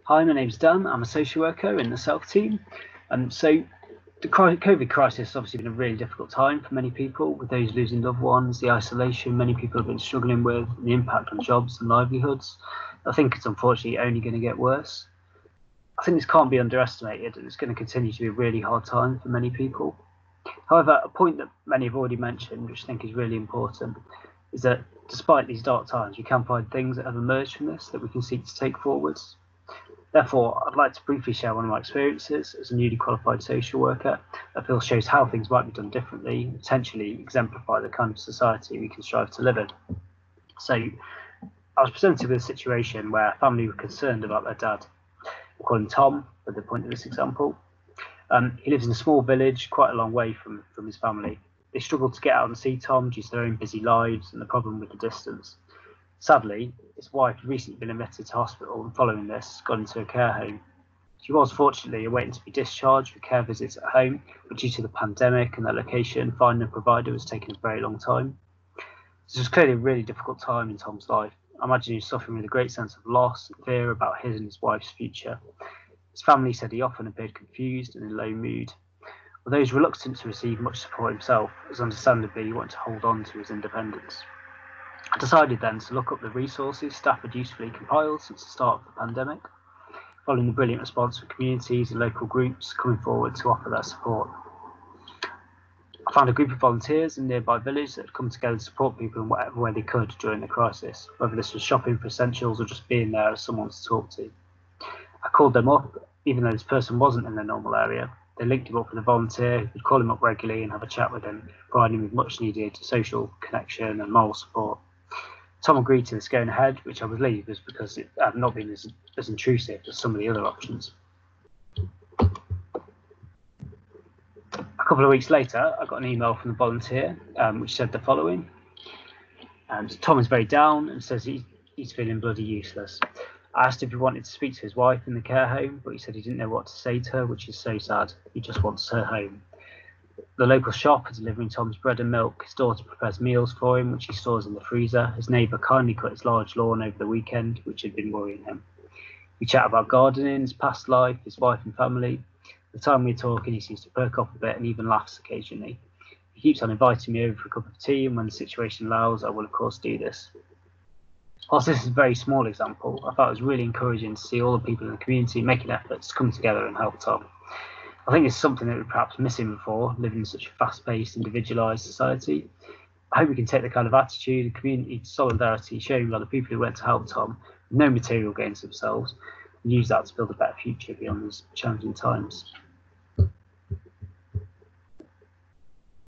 Hi, my name's Dan. I'm a social worker in the South team. So the COVID crisis has obviously been a really difficult time for many people, with those losing loved ones, the isolation many people have been struggling with, and the impact on jobs and livelihoods. I think it's unfortunately only going to get worse. I think this can't be underestimated, and it's going to continue to be a really hard time for many people. However, a point that many have already mentioned, which I think is really important, is that despite these dark times, we can find things that have emerged from this that we can seek to take forwards. Therefore, I'd like to briefly share one of my experiences as a newly qualified social worker that I feel shows how things might be done differently and potentially exemplify the kind of society we can strive to live in. So, I was presented with a situation where a family were concerned about their dad. We'll call him Tom for the point of this example. He lives in a small village quite a long way from his family. They struggle to get out and see Tom due to their own busy lives and the problem with the distance. Sadly, his wife had recently been admitted to hospital and following this got into a care home. She was fortunately awaiting to be discharged for care visits at home, but due to the pandemic and their location, finding a provider was taking a very long time. This was clearly a really difficult time in Tom's life. I imagine he was suffering with a great sense of loss and fear about his and his wife's future. His family said he often appeared confused and in low mood. Although he was reluctant to receive much support himself, as understandably he wanted to hold on to his independence. I decided then to look up the resources staff had usefully compiled since the start of the pandemic, following the brilliant response from communities and local groups coming forward to offer their support. I found a group of volunteers in a nearby village that had come together to support people in whatever way they could during the crisis, whether this was shopping for essentials or just being there as someone to talk to. I called them up, even though this person wasn't in their normal area. They linked him up with a volunteer who would call him up regularly and have a chat with him, providing him with much needed social connection and moral support. Tom agreed to this going ahead, which I believe was because it had not been as intrusive as some of the other options. A couple of weeks later, I got an email from the volunteer which said the following. Tom is very down and says he's feeling bloody useless. I asked if he wanted to speak to his wife in the care home, but he said he didn't know what to say to her, which is so sad. He just wants her home. The local shop is delivering Tom's bread and milk. His daughter prepares meals for him, which he stores in the freezer. His neighbour kindly cut his large lawn over the weekend, which had been worrying him. We chat about gardening, his past life, his wife and family. The time we're talking, he seems to perk up a bit and even laughs occasionally. He keeps on inviting me over for a cup of tea, and when the situation allows, I will of course do this. Whilst this is a very small example, I thought it was really encouraging to see all the people in the community making efforts to come together and help Tom. I think it's something that we're perhaps missing before, living in such a fast-paced, individualised society. I hope we can take the kind of attitude and community solidarity shown by the people who went to help Tom, with no material gains themselves, and use that to build a better future beyond these challenging times.